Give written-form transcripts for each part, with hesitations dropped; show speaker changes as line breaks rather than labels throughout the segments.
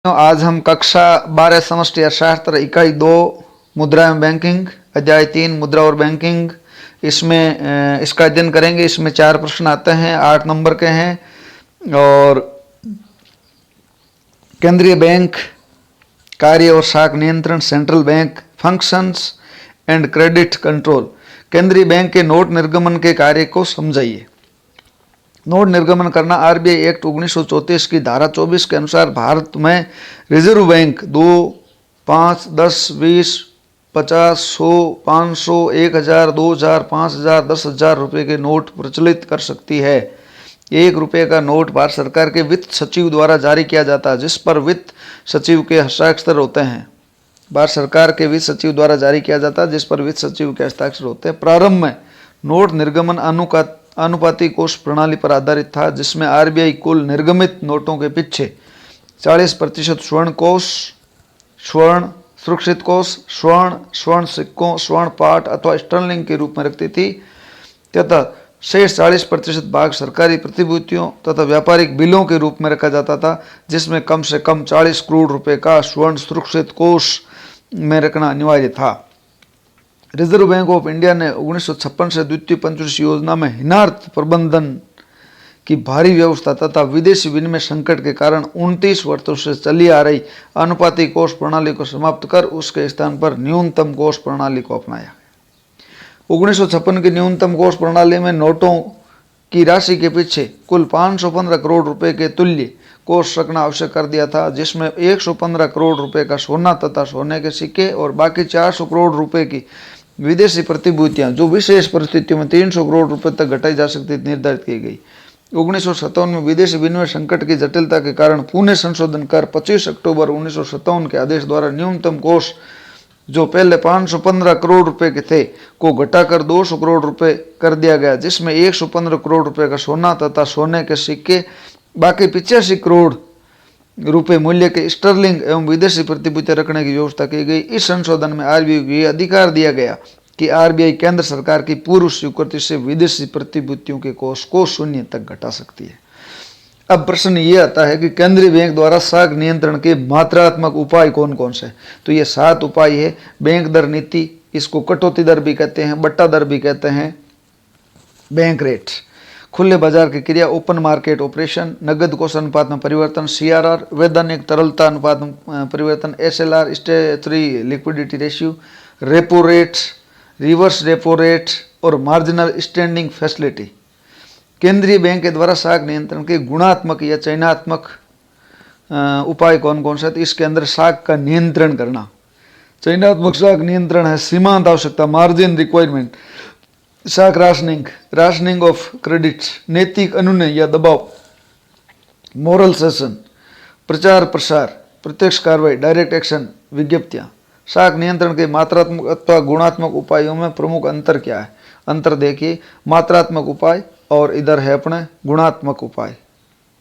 आज हम कक्षा 12 समष्टि अर्थशास्त्र इकाई 2 मुद्रा एवं बैंकिंग अध्याय 3 मुद्रा और बैंकिंग इसमें इसका अध्ययन करेंगे। इसमें 4 प्रश्न आते हैं, 8 नंबर के हैं। और केंद्रीय बैंक कार्य और शाख नियंत्रण, central bank functions and credit control. केंद्रीय बैंक के नोट निर्गमन के कार्य को समझाइए। नोट निर्गमन करना आरबीआई एक्ट 1934 की धारा 24 के अनुसार भारत में रिजर्व बैंक 2, 5, 10, 20, 50, 100, 500, 1000, 2000, 5000, 10,000 रुपये के नोट प्रचलित कर सकती है। 1 रुपये का नोट भारत सरकार के वित्त सचिव द्वारा जारी किया जाता है, जिस पर वित्त सचिव के हस्ताक्षर होते हैं। भारत सरकार के वित्त सचिव द्वारा जारी किया जाता है, जिस पर वित्त सचिव के हस्ताक्षर होते हैं। प्रारंभ में नोट निर्गमन अनुपाती कोष प्रणाली पर आधारित था, जिसमें आरबीआई कुल निर्गमित नोटों के पीछे 40% स्वर्ण कोष, स्वर्ण सुरक्षित कोष, स्वर्ण सिक्कों, स्वर्ण पाठ अथवा स्टर्लिंग के रूप में रखती थी तथा शेष 40% भाग सरकारी प्रतिभूतियों तथा व्यापारिक बिलों के रूप में रखा जाता था, जिसमें कम से कम 40 करोड़ रुपए का स्वर्ण सुरक्षित कोष में रखना अनिवार्य था। रिजर्व बैंक ऑफ इंडिया ने 1956 से द्वितीय पंचवर्षीय योजना में हिनार्थ प्रबंधन की भारी व्यवस्था तथा विदेशी विनिमय संकट के कारण 29 वर्षों से चली आ रही अनुपाती कोष प्रणाली को समाप्त कर उसके स्थान पर न्यूनतम कोष प्रणाली को अपनाया। 1956 की न्यूनतम कोष प्रणाली में नोटों की राशि के पीछे कुल 515 करोड़ रुपए के तुल्य कोष रखना आवश्यक कर दिया था, जिसमें 115 करोड़ रुपए का सोना तथा सोने के सिक्के और बाकी 400 करोड़ रुपए की विदेशी प्रतिभूतियां, जो विशेष परिस्थितियों में 300 करोड़ रुपए तक घटाई जा सकती थी, निर्धारित की गई। 1957 में विदेशी विनिमय संकट की जटिलता के कारण पुनः संशोधन कर 25 अक्टूबर 1957 के आदेश द्वारा न्यूनतम कोष, जो पहले 515 करोड़ रुपए के थे, को घटाकर 200 करोड़ रुपए कर दिया गया, जिसमें 115 करोड़ रुपए का सोना तथा सोने के सिक्के, बाकी 85 करोड़ रुपए मूल्य के स्टर्लिंग एवं विदेशी प्रतिभूतियां रखने की व्यवस्था की गई। इस संशोधन में आरबीआई को यह अधिकार दिया गया कि आरबीआई केंद्र सरकार की पूर्व स्वीकृति से विदेशी प्रतिभूतियों के कोष को शून्य तक घटा सकती है। अब प्रश्न ये आता है कि केंद्रीय बैंक द्वारा शाख नियंत्रण के मात्रात्मक उपाय कौन कौन से? तो ये 7 उपाय है। बैंक दर नीति, इसको कटौती दर भी कहते हैं, बट्टा दर भी कहते हैं, बैंक रेट, खुले बाजार की क्रिया, ओपन मार्केट ऑपरेशन, नगद कोष अनुपात में परिवर्तन, सीआरआर, वैधानिक तरलता अनुपात में परिवर्तन, SLR, statutory liquidity ratio, repo rate, reverse repo rate और मार्जिनल स्टैंडिंग फैसिलिटी। केंद्रीय बैंक के द्वारा शाख नियंत्रण के गुणात्मक या चयनात्मक उपाय कौन कौन से? तो इसके अंदर शाख का नियंत्रण करना। चयनात्मक शाख नियंत्रण है सीमांत आवश्यकता, मार्जिन रिक्वायरमेंट, शाख राशनिंग ऑफ क्रेडिट, नैतिक अनुनय या दबाव, मोरल सेशन, प्रचार प्रसार, प्रत्यक्ष कार्रवाई, डायरेक्ट एक्शन, विज्ञप्तियां। शाख नियंत्रण के मात्रात्मक अथवा गुणात्मक उपायों में प्रमुख अंतर क्या है? अंतर देखिए, मात्रात्मक उपाय और इधर है अपने गुणात्मक उपाय,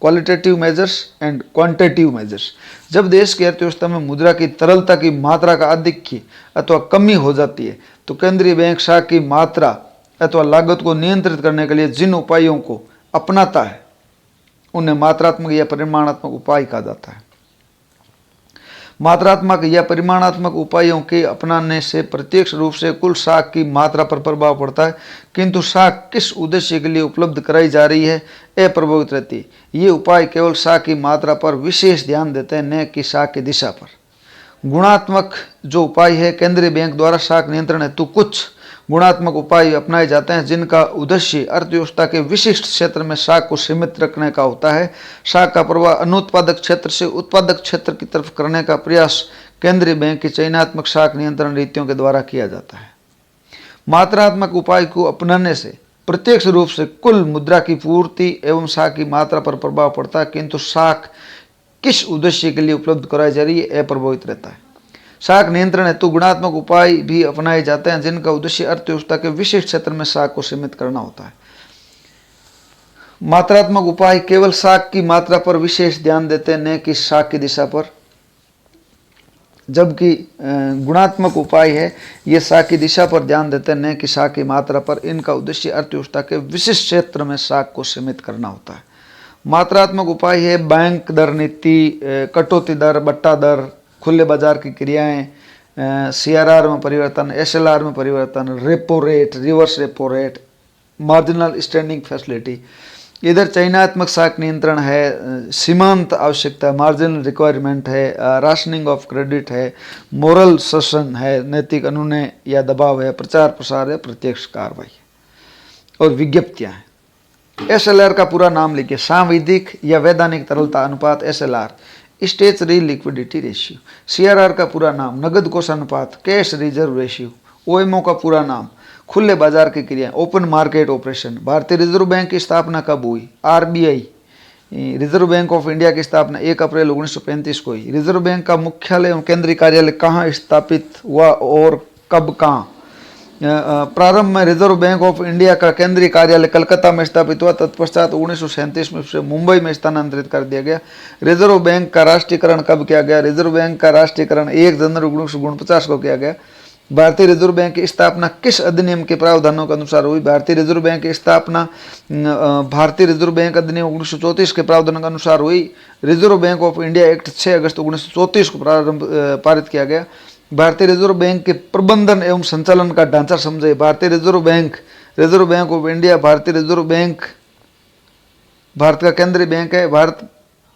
qualitative measures and quantitative measures. जब देश की अर्थव्यवस्था में मुद्रा की तरलता की मात्रा का आधिक्य अथवा कमी हो जाती है, तो केंद्रीय बैंक शाख की मात्रा अथवा लागत को नियंत्रित करने के लिए जिन उपायों को अपनाता है, उन्हें मात्रात्मक या परिमाणात्मक उपाय कहा जाता है। मात्रात्मक या परिमाणात्मक उपायों के अपनाने से प्रत्यक्ष रूप से कुल शाख की मात्रा पर प्रभाव पड़ता है, किंतु शाख किस उद्देश्य के लिए उपलब्ध कराई जा रही है अप्रभावित रहती है। ये उपाय केवल शाख की मात्रा पर विशेष ध्यान देते हैं, न कि शाख की दिशा पर। गुणात्मक जो उपाय है, केंद्रीय बैंक द्वारा शाख नियंत्रण हेतु कुछ गुणात्मक उपाय अपनाए जाते हैं, जिनका उद्देश्य अर्थव्यवस्था के विशिष्ट क्षेत्र में शाख को सीमित रखने का होता है। शाख का प्रवाह अनुत्पादक क्षेत्र से उत्पादक क्षेत्र की तरफ करने का प्रयास केंद्रीय बैंक की चयनात्मक शाख नियंत्रण नीतियों के द्वारा किया जाता है। मात्रात्मक उपाय को अपनाने से प्रत्यक्ष रूप से कुल मुद्रा की पूर्ति एवं शाख की मात्रा पर प्रभाव पड़ता है, किंतु शाख किस उद्देश्य के लिए उपलब्ध कराई जा रही है अप्रभावित रहता है। शाख नियंत्रण हेतु गुणात्मक उपाय भी अपनाए जाते हैं, जिनका उद्देश्य अर्थव्यवस्था के विशिष्ट क्षेत्र में शाख को सीमित करना होता है। मात्रात्मक उपाय केवल शाख की मात्रा पर विशेष ध्यान देते हैं, न कि शाख की दिशा पर, जबकि गुणात्मक उपाय है ये शाख की दिशा पर ध्यान देते हैं, न कि शाख की मात्रा पर। इनका उद्देश्य अर्थव्यवस्था के विशिष्ट क्षेत्र में शाख को सीमित करना होता है। मात्रात्मक उपाय है बैंक दर नीति, कटौती दर, बट्टा दर, खुले बाजार की क्रियाएं, CRR में परिवर्तन, SLR में परिवर्तन, repo rate, reverse repo rate, marginal standing facility. इधर चयनात्मक साख नियंत्रण है, सीमांत आवश्यकता, मार्जिनल रिक्वायरमेंट है, राशनिंग ऑफ क्रेडिट है, मोरल सशन है, नैतिक अनुनय या दबाव है, प्रचार प्रसार है, प्रत्यक्ष कार्रवाई और विज्ञप्तियां हैं। SLR का पूरा नाम लिखिए, सांविधिक या वैधानिक तरलता अनुपात SLR, statutory liquidity ratio. CRR का पूरा नाम नगद कोष अनुपात, कैश रिजर्व रेशियो। OMO का पूरा नाम खुले बाजार की क्रिया, ओपन मार्केट ऑपरेशन। भारतीय रिजर्व बैंक की स्थापना कब हुई? RBI, reserve Bank of India की स्थापना 1 अप्रैल 1935 को हुई। रिजर्व बैंक का मुख्यालय एवं केंद्रीय कार्यालय कहाँ स्थापित हुआ और कब कहाँ? प्रारंभ में रिजर्व बैंक ऑफ इंडिया का केंद्रीय कार्यालय कलकत्ता में स्थापित हुआ, तत्पश्चात 1937 में उसे मुंबई में स्थानांतरित कर दिया गया। रिजर्व बैंक का राष्ट्रीयकरण कब किया गया? रिजर्व बैंक का राष्ट्रीयकरण 1 जनवरी 1949 को किया गया। भारतीय रिजर्व बैंक की स्थापना किस अधिनियम के प्रावधानों के अनुसार हुई? भारतीय रिजर्व बैंक की स्थापना भारतीय रिजर्व बैंक अधिनियम 1934 के प्रावधानों के अनुसार हुई। Reserve Bank of India act 6 अगस्त 1934 को पारित किया गया। भारतीय रिजर्व बैंक के प्रबंधन एवं संचालन का ढांचा समझे। भारतीय रिजर्व बैंक ऑफ इंडिया, भारतीय रिजर्व बैंक भारत का केंद्रीय बैंक है। भारत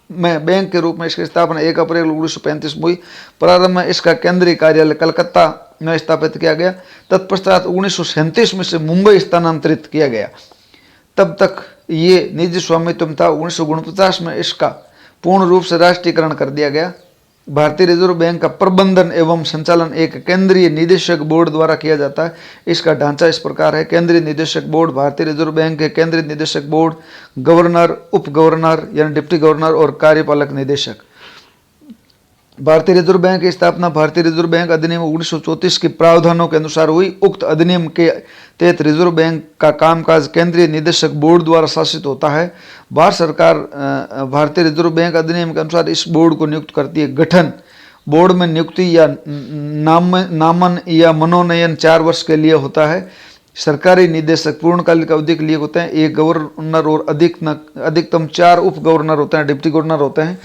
में बैंक के रूप में इसकी स्थापना 1 अप्रैल 1935 में हुई। प्रारंभ में इसका केंद्रीय कार्यालय कलकत्ता में स्थापित किया गया, तत्पश्चात 1937 में से मुंबई स्थानांतरित किया गया। तब तक ये निजी स्वामित्व में था। 1949 में इसका पूर्ण रूप से राष्ट्रीयकरण कर दिया गया। भारतीय रिजर्व बैंक का प्रबंधन एवं संचालन एक केंद्रीय निदेशक बोर्ड द्वारा किया जाता है। इसका ढांचा इस प्रकार है: केंद्रीय निदेशक बोर्ड, भारतीय रिजर्व बैंक के केंद्रीय निदेशक बोर्ड, गवर्नर, उप गवर्नर यानी डिप्टी गवर्नर और कार्यपालक निदेशक। भारतीय रिजर्व बैंक की स्थापना भारतीय रिजर्व बैंक अधिनियम 1934 के प्रावधानों के अनुसार हुई। उक्त अधिनियम के तहत रिजर्व बैंक का कामकाज केंद्रीय निदेशक बोर्ड द्वारा शासित होता है। भारत सरकार भारतीय रिजर्व बैंक अधिनियम के अनुसार इस बोर्ड को नियुक्त करती है। गठन: बोर्ड में नियुक्ति या नामन या मनोनयन 4 वर्ष के लिए होता है। सरकारी निदेशक पूर्णकालिक अवधि के लिए होते हैं। 1 गवर्नर और अधिकतम 4 उप गवर्नर होते हैं, डिप्टी गवर्नर होते हैं।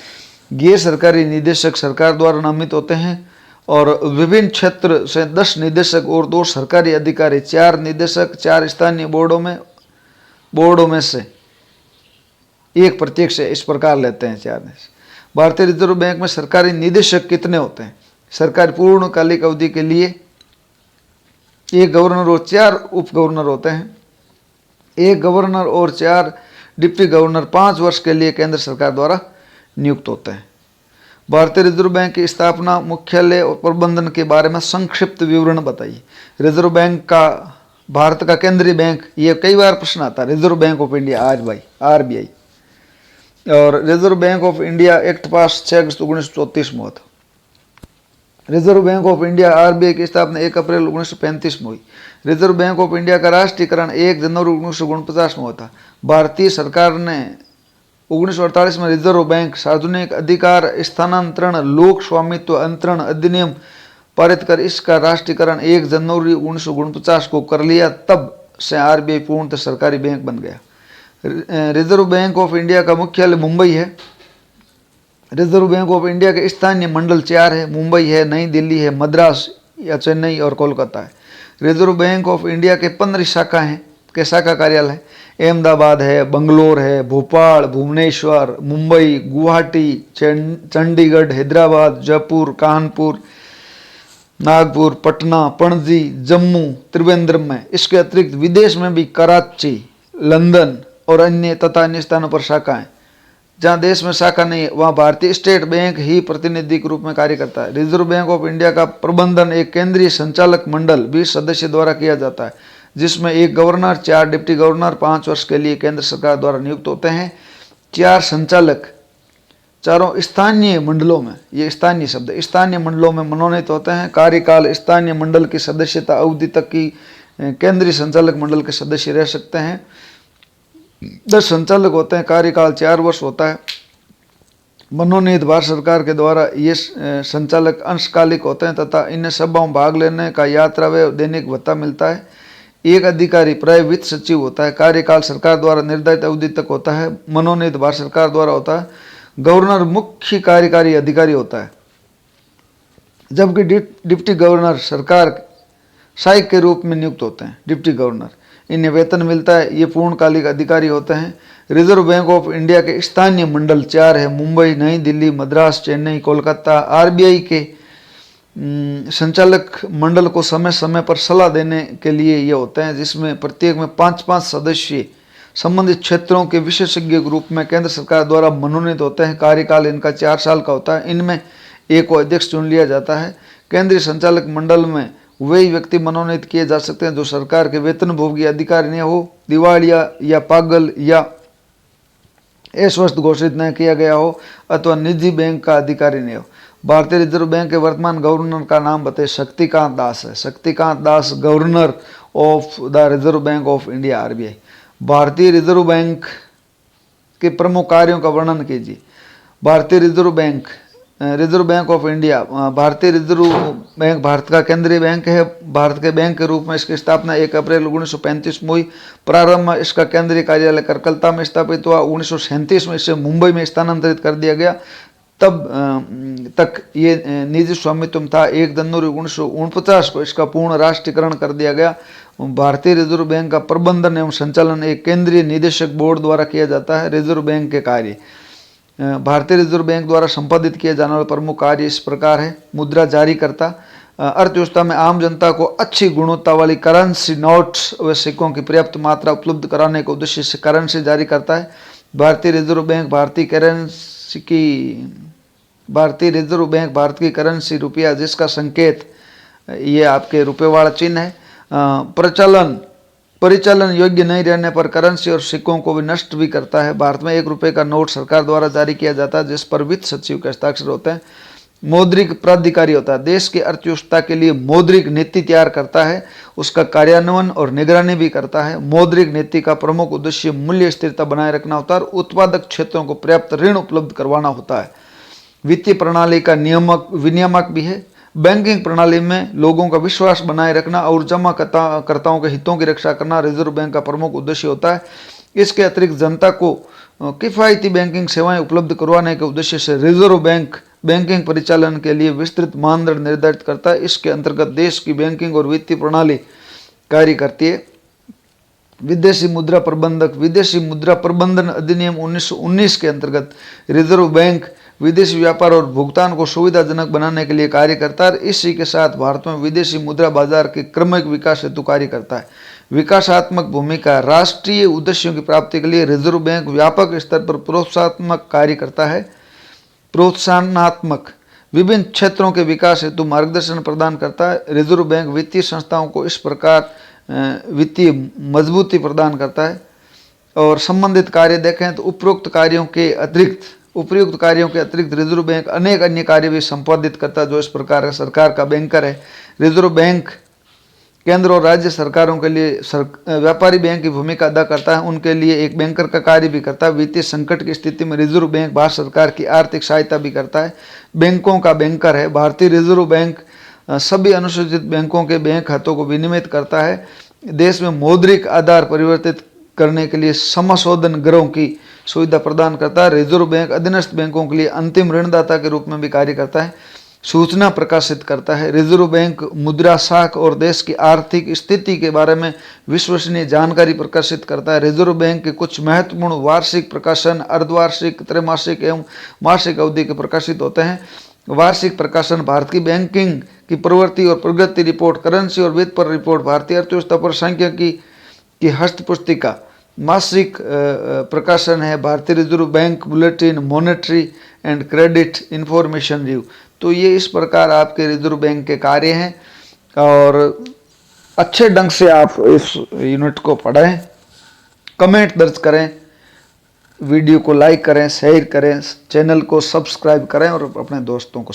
गैर सरकारी निदेशक सरकार द्वारा नामित होते हैं और विभिन्न क्षेत्र से 10 निदेशक और 2 सरकारी अधिकारी, 4 निदेशक, 4 स्थानीय बोर्डों में से 1 प्रत्यक्ष इस प्रकार लेते हैं 4 निदेशक। भारतीय रिजर्व बैंक में सरकारी निदेशक कितने होते हैं? सरकारी पूर्णकालिक अवधि के लिए 1 गवर्नर और 4 उप गवर्नर होते हैं। 1 गवर्नर और 4 डिप्टी गवर्नर 5 वर्ष के लिए केंद्र सरकार द्वारा नियुक्त होते हैं। भारतीय रिजर्व बैंक की स्थापना, मुख्यालय और प्रबंधन के बारे में संक्षिप्त विवरण बताइए। रिजर्व बैंक का भारत का केंद्रीय बैंक, ये कई बार प्रश्न आता है। Reserve Bank of India RBI और reserve Bank of India act पास 6 अगस्त 1934 में हुआ था। Reserve Bank of India RBI की स्थापना 1 अप्रैल 1935 में हुई। रिजर्व बैंक ऑफ इंडिया का राष्ट्रीयकरण 1 जनवरी 1949 में हुआ था। भारतीय सरकार ने 1948 में रिजर्व बैंक सार्वजनिक अधिकार स्थानांतरण लोक स्वामित्व अंतरण अधिनियम पारित कर इसका राष्ट्रीयकरण 1 जनवरी 1949 को कर लिया। तब से RBI पूर्णतः सरकारी बैंक बन गया। रिजर्व बैंक ऑफ इंडिया का मुख्यालय मुंबई है। रिजर्व बैंक ऑफ इंडिया के स्थानीय मंडल 4 है। मुंबई है, नई दिल्ली है, मद्रास या चेन्नई और कोलकाता है। रिजर्व बैंक ऑफ इंडिया के 15 शाखा कार्यालय है। अहमदाबाद है, बंगलोर है, भोपाल, भुवनेश्वर, मुंबई, गुवाहाटी, चंडीगढ़, हैदराबाद, जयपुर, कानपुर, नागपुर, पटना, पणजी, जम्मू, त्रिवेंद्रम में। इसके अतिरिक्त विदेश में भी कराची, लंदन और अन्य स्थानों पर शाखाएं। जहां देश में शाखा नहीं है वहां भारतीय स्टेट बैंक ही प्रतिनिधि के रूप में कार्य करता है। रिजर्व बैंक ऑफ इंडिया का प्रबंधन एक केंद्रीय संचालक मंडल 20 सदस्य द्वारा किया जाता है, जिसमें 1 गवर्नर, 4 डिप्टी गवर्नर 5 वर्ष के लिए केंद्र सरकार द्वारा नियुक्त होते हैं। 4 संचालक चारों स्थानीय मंडलों में, ये स्थानीय शब्द, स्थानीय मंडलों में मनोनीत होते हैं। कार्यकाल स्थानीय मंडल की सदस्यता अवधि तक की केंद्रीय संचालक मंडल के सदस्य रह सकते हैं। 10 संचालक होते हैं। कार्यकाल 4 वर्ष होता है। मनोनीत भारत सरकार के द्वारा ये संचालक अंशकालिक होते हैं तथा इन्हें सभाओं में भाग लेने का यात्रा व दैनिक भत्ता मिलता है। एक अधिकारी प्राय वित्त सचिव होता है। कार्यकाल सरकार द्वारा निर्धारित अवधि तक होता है। मनोनीत भारत सरकार द्वारा होता है। गवर्नर मुख्य कार्यकारी अधिकारी होता है, जबकि डिप्टी गवर्नर सरकार सहायक के रूप में नियुक्त होते हैं। डिप्टी गवर्नर, इन्हें वेतन मिलता है। ये पूर्णकालिक अधिकारी होते हैं। रिजर्व बैंक ऑफ इंडिया के स्थानीय मंडल 4 है: मुंबई, नई दिल्ली, मद्रास, चेन्नई, कोलकाता। आरबीआई के संचालक मंडल को समय समय पर सलाह देने के लिए ये होते हैं, जिसमें प्रत्येक में 5-5 सदस्य संबंधित क्षेत्रों के विशेषज्ञ के रूप में केंद्र सरकार द्वारा मनोनीत होते हैं। कार्यकाल इनका 4 साल का होता है। इनमें एक को अध्यक्ष चुन लिया जाता है। केंद्रीय संचालक मंडल में वही व्यक्ति मनोनीत किए जा सकते हैं जो सरकार के वेतनभोगी अधिकारी न हो, दिवालिया या पागल या अस्वस्थ घोषित न किया गया हो, अथवा निजी बैंक का अधिकारी नहीं हो। भारतीय रिजर्व बैंक के वर्तमान गवर्नर का नाम बताइए। शक्तिकांत दास है। Shaktikanta Das governor of the Reserve Bank of India, RBI. भारतीय रिजर्व बैंक के प्रमुख कार्यों का वर्णन कीजिए। भारतीय रिजर्व बैंक ऑफ इंडिया। भारतीय रिजर्व बैंक भारत का केंद्रीय बैंक है। भारत के बैंक के रूप में इसकी स्थापना 1 अप्रैल 1935 में हुई। प्रारंभ में इसका केंद्रीय कार्यालय कलकत्ता में स्थापित हुआ। 1937 में इसे मुंबई में स्थानांतरित कर दिया गया। तब तक ये निजी स्वामित्व में था। 1 जनवरी 1949 को इसका पूर्ण राष्ट्रीयकरण कर दिया गया। भारतीय रिजर्व बैंक का प्रबंधन एवं संचालन एक केंद्रीय निदेशक बोर्ड द्वारा किया जाता है। रिजर्व बैंक के कार्य। भारतीय रिजर्व बैंक द्वारा संपादित किए जाने वाले प्रमुख कार्य इस प्रकार है: मुद्रा जारी करता, अर्थव्यवस्था में आम जनता को अच्छी गुणवत्ता वाली करेंसी नोट्स व सिक्कों की पर्याप्त मात्रा उपलब्ध कराने के उद्देश्य से करेंसी जारी करता है। भारतीय रिजर्व बैंक भारत की करेंसी रुपया, जिसका संकेत ये आपके रुपये वाला चिन्ह है, परिचालन योग्य नहीं रहने पर करेंसी और सिक्कों को भी नष्ट भी करता है। भारत में 1 रुपये का नोट सरकार द्वारा जारी किया जाता है, जिस पर वित्त सचिव के हस्ताक्षर होते हैं। मौद्रिक प्राधिकारी होता है, देश की अर्थव्यवस्था के लिए मौद्रिक नीति तैयार करता है, उसका कार्यान्वयन और निगरानी भी करता है। मौद्रिक नीति का प्रमुख उद्देश्य मूल्य स्थिरता बनाए रखना होता है और उत्पादक क्षेत्रों को पर्याप्त ऋण उपलब्ध करवाना होता है। वित्तीय प्रणाली का विनियामक भी है। बैंकिंग प्रणाली में लोगों का विश्वास बनाए रखना और जमाकर्ताओं के हितों की रक्षा करना रिजर्व बैंक का प्रमुख उद्देश्य होता है। इसके अतिरिक्त जनता को किफ़ायती बैंकिंग सेवाएं उपलब्ध करवाने के उद्देश्य से रिजर्व बैंक बैंकिंग परिचालन के लिए विस्तृत मानदंड निर्धारित करता है। इसके अंतर्गत देश की बैंकिंग और वित्तीय प्रणाली कार्य करती है। विदेशी मुद्रा प्रबंधन अधिनियम 1919 के अंतर्गत रिजर्व बैंक विदेशी व्यापार और भुगतान को सुविधाजनक बनाने के लिए कार्य करता है। इसी के साथ भारत में विदेशी मुद्रा बाजार के क्रमिक विकास हेतु कार्य करता है। विकासात्मक भूमिका। राष्ट्रीय उद्देश्यों की प्राप्ति के लिए रिजर्व बैंक व्यापक स्तर पर प्रोत्साहनात्मक कार्य करता है। विभिन्न क्षेत्रों के विकास हेतु मार्गदर्शन प्रदान करता है। रिजर्व बैंक वित्तीय संस्थाओं को इस प्रकार वित्तीय मजबूती प्रदान करता है। और संबंधित कार्य देखें तो उपरोक्त कार्यों के अतिरिक्त रिजर्व बैंक अनेक अन्य कार्य भी संपादित करता है, जो इस प्रकार है। सरकार का बैंकर है। रिजर्व बैंक केंद्र और राज्य सरकारों के लिए व्यापारी बैंक की भूमिका अदा करता है, उनके लिए एक बैंकर का कार्य भी करता है। वित्तीय संकट की स्थिति में रिजर्व बैंक भारत सरकार की आर्थिक सहायता भी करता है। बैंकों का बैंकर है। भारतीय रिजर्व बैंक सभी अनुसूचित बैंकों के बैंक खातों को विनियमित करता है। देश में मौद्रिक आधार परिवर्तित करने के लिए समाशोधन गृहों की सुविधा प्रदान करता है। रिजर्व बैंक अधीनस्थ बैंकों के लिए अंतिम ऋणदाता के रूप में भी कार्य करता है। सूचना प्रकाशित करता है। रिजर्व बैंक मुद्रा साख और देश की आर्थिक स्थिति के बारे में विश्वसनीय जानकारी प्रकाशित करता है। रिजर्व बैंक के कुछ महत्वपूर्ण वार्षिक प्रकाशन अर्धवार्षिक, त्रैमासिक एवं मासिक अवधि के प्रकाशित होते हैं। वार्षिक प्रकाशन भारत की बैंकिंग की प्रवृत्ति और प्रगति रिपोर्ट, करेंसी और वित्त पर रिपोर्ट, भारतीय अर्थव्यवस्था पर सांख्यिकी की हस्तपुस्तिका। मासिक प्रकाशन है भारतीय Reserve bank bulletin, monetary and credit information review. तो ये इस प्रकार आपके रिजर्व बैंक के कार्य हैं और अच्छे ढंग से आप इस यूनिट को पढ़ें, कमेंट दर्ज करें, वीडियो को लाइक करें, शेयर करें, चैनल को सब्सक्राइब करें और अपने दोस्तों को